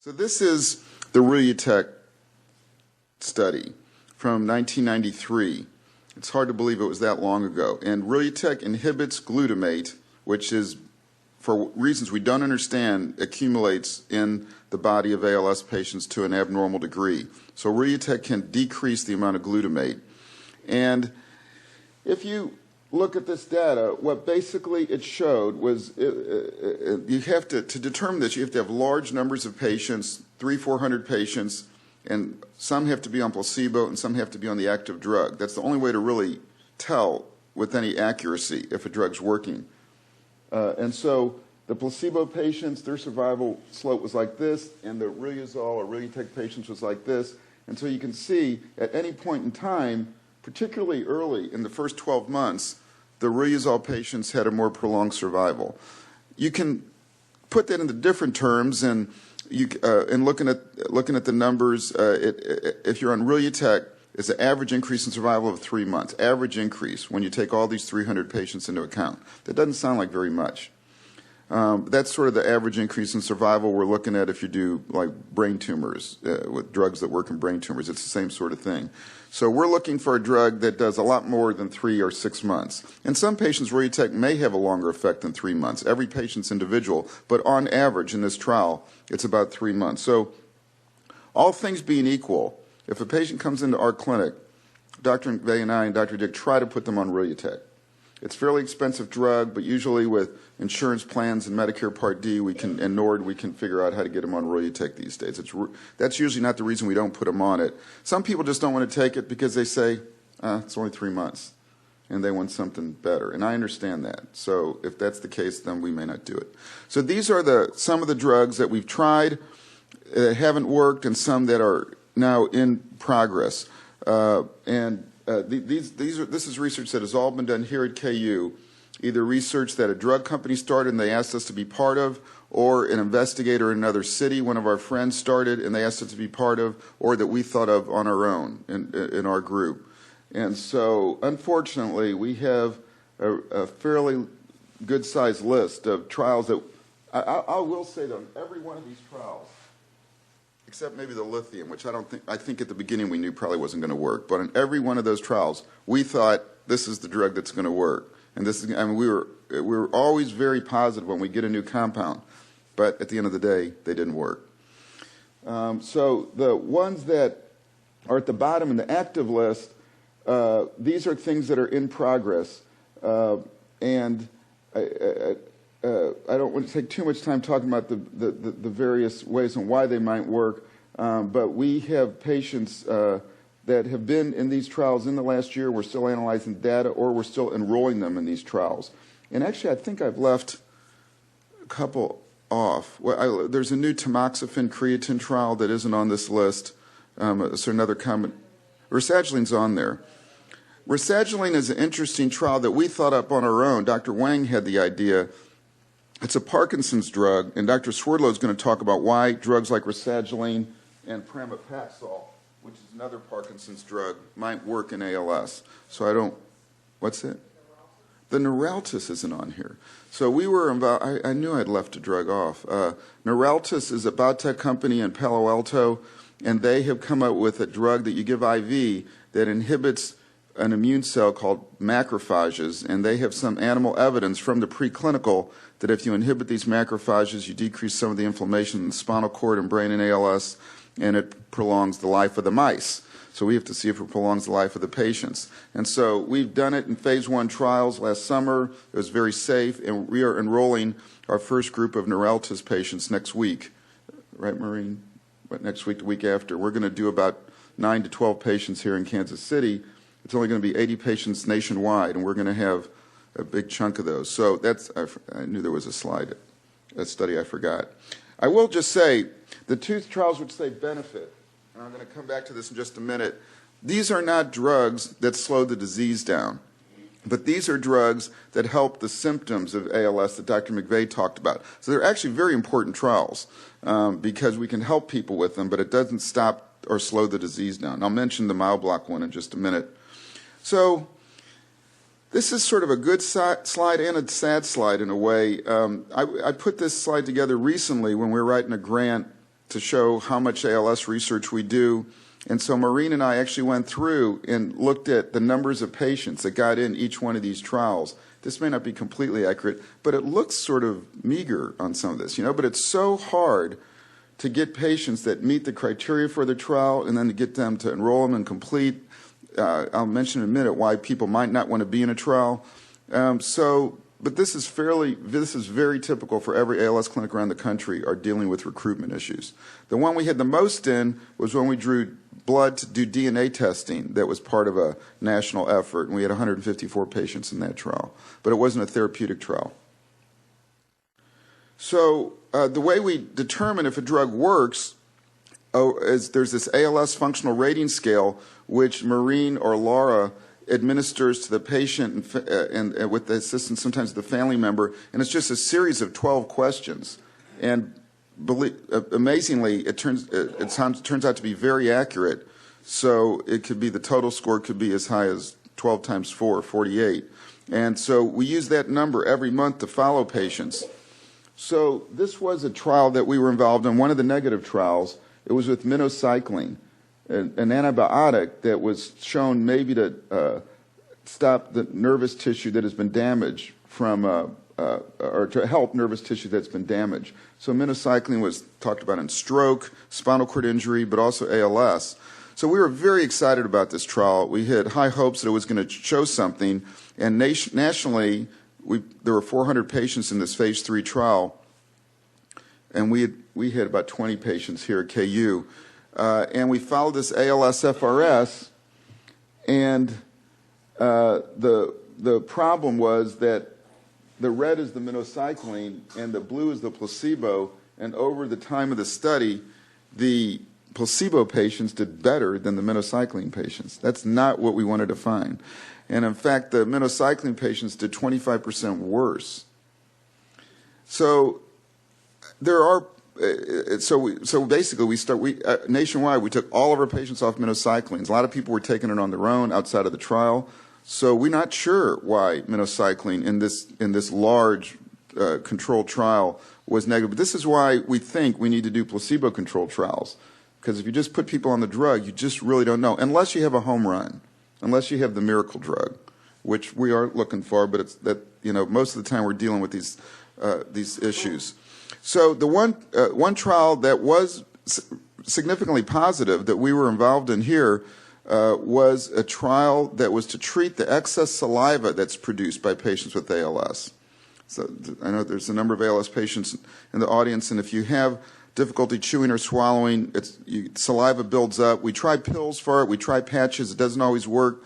So this is the Rilutek study from 1993. It's hard to believe it was that long ago. And Rilutek inhibits glutamate, which is, for reasons we don't understand, accumulates in the body of ALS patients to an abnormal degree. So Rilutek can decrease the amount of glutamate. And if you look at this data, what basically it showed was you have to determine this, you have to have large numbers of patients, 300-400 patients, and some have to be on placebo and some have to be on the active drug. That's the only way to really tell with any accuracy if a drug's working. And so the placebo patients, their survival slope was like this, and the Riluzole or Rilutek patients was like this. And so you can see at any point in time, particularly early in the first 12 months, the Riluzole patients had a more prolonged survival. You can put that into different terms, and looking at the numbers, if you're on Rilutek, it's an average increase in survival of 3 months. Average increase when you take all these 300 patients into account. That doesn't sound like very much. That's sort of the average increase in survival we're looking at if you do like brain tumors with drugs that work in brain tumors. It's the same sort of thing. So we're looking for a drug that does a lot more than 3 or 6 months. In some patients, Rilutek may have a longer effect than 3 months. Every patient's individual, but on average in this trial, it's about 3 months. So all things being equal, if a patient comes into our clinic, Dr. McVey and I and Dr. Dick try to put them on Rilutek. It's a fairly expensive drug, but usually with insurance plans and Medicare Part D and NORD, we can figure out how to get them on Rilutek these days. That's usually not the reason we don't put them on it. Some people just don't want to take it because they say, it's only 3 months, and they want something better. And I understand that. So if that's the case, then we may not do it. So these are some of the drugs that we've tried that haven't worked and some that are now in progress. This is research that has all been done here at KU, either research that a drug company started and they asked us to be part of, or an investigator in another city, one of our friends started and they asked us to be part of, or that we thought of on our own in our group. And so, unfortunately, we have a fairly good-sized list of trials that, I will say though, every one of these trials, except maybe the lithium, which I think at the beginning we knew probably wasn't going to work. But in every one of those trials, we thought this is the drug that's going to work. And we were always very positive when we get a new compound. But at the end of the day, they didn't work. So the ones that are at the bottom in the active list, these are things that are in progress. And I don't want to take too much time talking about the various ways and why they might work, but we have patients that have been in these trials in the last year. We're still analyzing data, or we're still enrolling them in these trials. And actually, I think I've left a couple off. Well, there's a new tamoxifen creatine trial that isn't on this list. So another comment. Rasagiline's on there. Rasagiline is an interesting trial that we thought up on our own. Dr. Wang had the idea. It's a Parkinson's drug, and Dr. Swerdlow is going to talk about why drugs like Rasagiline and Pramipexole, which is another Parkinson's drug, might work in ALS. So what's it? The Neuraltis isn't on here. So we were about, I knew I'd left a drug off. Neuraltis is a biotech company in Palo Alto, and they have come up with a drug that you give IV that inhibits an immune cell called macrophages, and they have some animal evidence from the preclinical that if you inhibit these macrophages, you decrease some of the inflammation in the spinal cord and brain in ALS, and it prolongs the life of the mice. So we have to see if it prolongs the life of the patients. And so we've done it in phase 1 trials last summer. It was very safe, and we are enrolling our first group of Neuraltis patients next week. Right, Maureen? What, next week, the week after? We're going to do about 9 to 12 patients here in Kansas City. It's only going to be 80 patients nationwide, and we're going to have a big chunk of those. So I knew there was a study I forgot. I will just say the 2 trials which say benefit, and I'm going to come back to this in just a minute, these are not drugs that slow the disease down, but these are drugs that help the symptoms of ALS that Dr. McVey talked about. So they're actually very important trials because we can help people with them, but it doesn't stop or slow the disease down. And I'll mention the MyoBlock one in just a minute. So this is sort of a good slide and a sad slide in a way. I put this slide together recently when we were writing a grant to show how much ALS research we do. And so Maureen and I actually went through and looked at the numbers of patients that got in each one of these trials. This may not be completely accurate, but it looks sort of meager on some of this, but it's so hard to get patients that meet the criteria for the trial and then to get them to enroll them and complete. I'll mention in a minute why people might not want to be in a trial. But this is very typical for every ALS clinic around the country are dealing with recruitment issues. The one we had the most in was when we drew blood to do DNA testing that was part of a national effort, and we had 154 patients in that trial. But it wasn't a therapeutic trial. So the way we determine if a drug works is there's this ALS functional rating scale, which Maureen or Laura administers to the patient and with the assistance sometimes of the family member, and it's just a series of 12 questions. And amazingly, it turns out to be very accurate. So it could be the total score could be as high as 12 times 4, 48. And so we use that number every month to follow patients. So this was a trial that we were involved in, one of the negative trials. It was with Minocycline, an antibiotic that was shown maybe to stop the nervous tissue that has been damaged from, or to help nervous tissue that's been damaged. So minocycline was talked about in stroke, spinal cord injury, but also ALS. So we were very excited about this trial. We had high hopes that it was going to show something, and nationally, there were 400 patients in this phase 3 trial, and we had about 20 patients here at KU. And we followed this ALS-FRS, and the problem was that the red is the minocycline and the blue is the placebo, and over the time of the study, the placebo patients did better than the minocycline patients. That's not what we wanted to find. And in fact, the minocycline patients did 25% worse. So there are So basically, nationwide, we took all of our patients off minocyclines. A lot of people were taking it on their own outside of the trial. So we're not sure why minocycline in this large controlled trial was negative. But this is why we think we need to do placebo-controlled trials. Because if you just put people on the drug, you just really don't know. Unless you have a home run, unless you have the miracle drug, which we are looking for. But it's that most of the time we're dealing with these issues. So the one trial that was significantly positive that we were involved in here was a trial that was to treat the excess saliva that's produced by patients with ALS. So I know there's a number of ALS patients in the audience, and if you have difficulty chewing or swallowing, saliva builds up. We try pills for it. We try patches. It doesn't always work.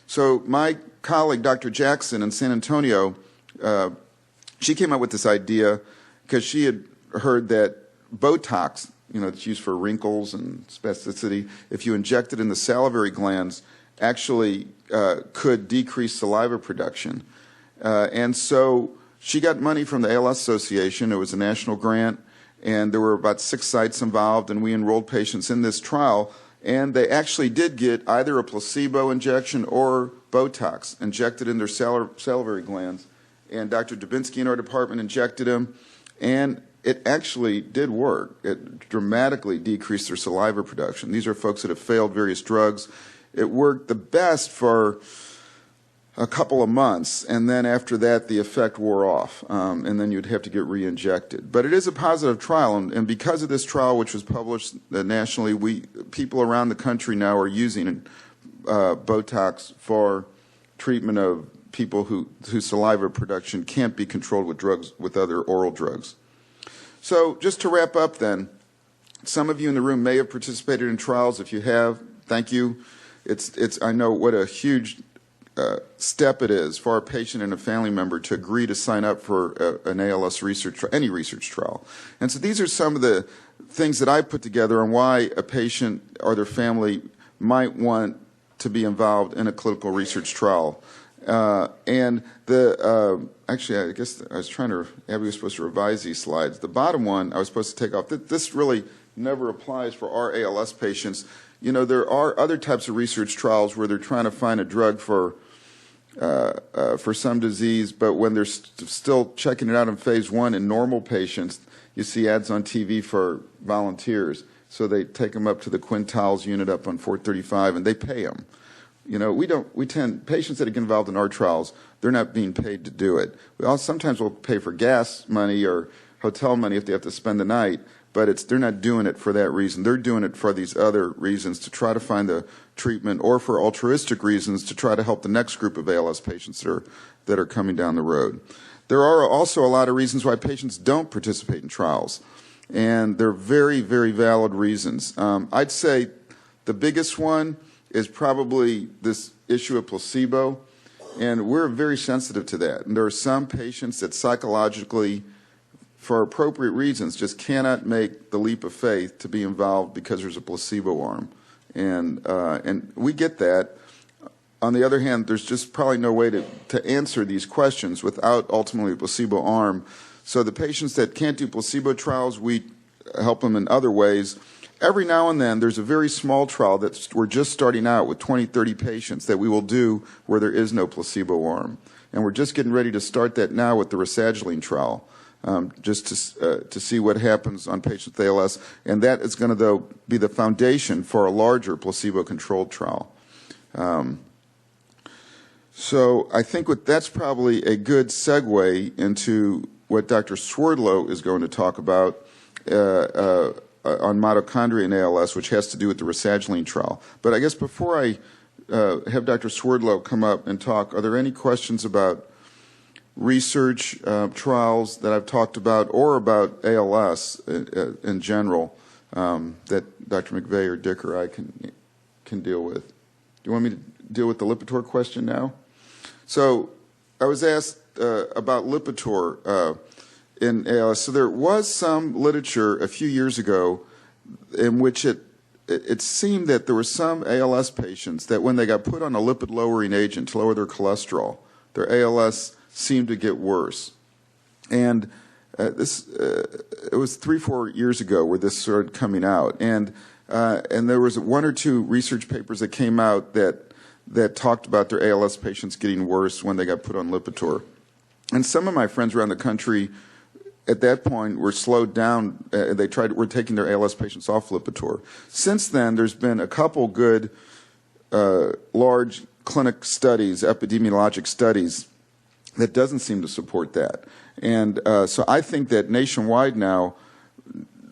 So my colleague, Dr. Jackson in San Antonio, she came up with this idea because she had heard that Botox, it's used for wrinkles and spasticity, if you inject it in the salivary glands, actually could decrease saliva production. And so she got money from the ALS Association. It was a national grant, and there were about 6 sites involved, and we enrolled patients in this trial. And they actually did get either a placebo injection or Botox injected in their salivary glands. And Dr. Dubinsky in our department injected them, and it actually did work. It dramatically decreased their saliva production. These are folks that have failed various drugs. It worked the best for a couple of months, and then after that, the effect wore off, and then you'd have to get re-injected. But it is a positive trial, and because of this trial, which was published nationally, people around the country now are using Botox for treatment of people whose saliva production can't be controlled with drugs, with other oral drugs. So just to wrap up then, some of you in the room may have participated in trials. If you have, thank you. I know what a huge step it is for a patient and a family member to agree to sign up for an ALS research, any research trial. And so these are some of the things that I put together on why a patient or their family might want to be involved in a clinical research trial. Actually, I guess I was Abby was supposed to revise these slides. The bottom one I was supposed to take off. This really never applies for our ALS patients. There are other types of research trials where they're trying to find a drug for some disease, but when they're still checking it out in phase 1 in normal patients, you see ads on TV for volunteers. So they take them up to the quintiles unit up on 435, and they pay them. You know, patients that get involved in our trials, they're not being paid to do it. Sometimes we'll pay for gas money or hotel money if they have to spend the night, but they're not doing it for that reason. They're doing it for these other reasons, to try to find the treatment, or for altruistic reasons to try to help the next group of ALS patients that are coming down the road. There are also a lot of reasons why patients don't participate in trials, and they're very, very valid reasons. I'd say the biggest one is probably this issue of placebo, and we're very sensitive to that. And there are some patients that psychologically, for appropriate reasons, just cannot make the leap of faith to be involved because there's a placebo arm. And we get that. On the other hand, there's just probably no way to answer these questions without ultimately a placebo arm. So the patients that can't do placebo trials, we help them in other ways. Every now and then, there's a very small trial that we're just starting out with 20, 30 patients that we will do where there is no placebo arm. And we're just getting ready to start that now with the Rasagiline trial, just to see what happens on patients with ALS. And that is going to, though, be the foundation for a larger placebo-controlled trial. So I think that's probably a good segue into what Dr. Swerdlow is going to talk about on mitochondria and ALS, which has to do with the Rasagiline trial. But I guess before I have Dr. Swerdlow come up and talk, are there any questions about research trials that I've talked about, or about ALS in general, that Dr. McVey or Dick or I can deal with? Do you want me to deal with the Lipitor question now? So I was asked about Lipitor in ALS. So there was some literature a few years ago in which it seemed that there were some ALS patients that when they got put on a lipid-lowering agent to lower their cholesterol, their ALS seemed to get worse. And it was 3-4 years ago where this started coming out. And there was 1 or 2 research papers that came out that talked about their ALS patients getting worse when they got put on Lipitor. And some of my friends around the country at that point were slowed down. Were taking their ALS patients off Lipitor. Since then, there's been a couple good large clinic studies, epidemiologic studies, that doesn't seem to support that. And so I think that nationwide now,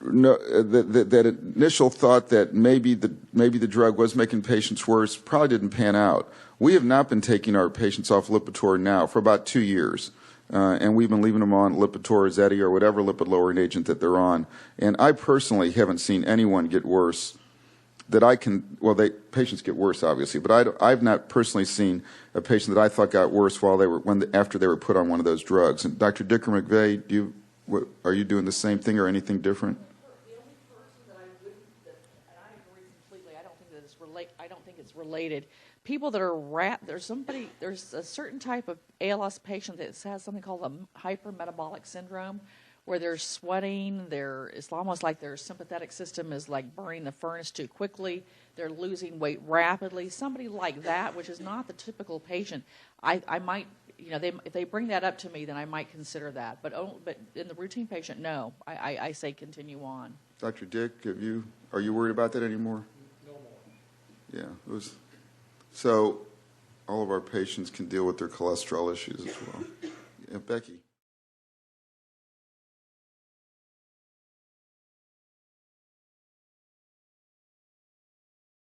that initial thought that maybe the drug was making patients worse probably didn't pan out. We have not been taking our patients off Lipitor now for about 2 years. And we've been leaving them on Lipitor, Zeti, or whatever lipid-lowering agent that they're on. And I personally haven't seen anyone get worse that I can, well, patients get worse, obviously, but I've not personally seen a patient that I thought got worse after they were put on one of those drugs. And Dr. Dick or McVey, are you doing the same thing or anything different? The only person that I wouldn't, and I agree completely, I don't think it's related. People that are there's a certain type of ALS patient that has something called a hypermetabolic syndrome, where they're sweating, it's almost like their sympathetic system is like burning the furnace too quickly, they're losing weight rapidly. Somebody like that, which is not the typical patient, I might, if they bring that up to me, then I might consider that. But in the routine patient, no, I say continue on. Dr. Dick, are you worried about that anymore? No more. Yeah, so all of our patients can deal with their cholesterol issues as well. Yeah, Becky.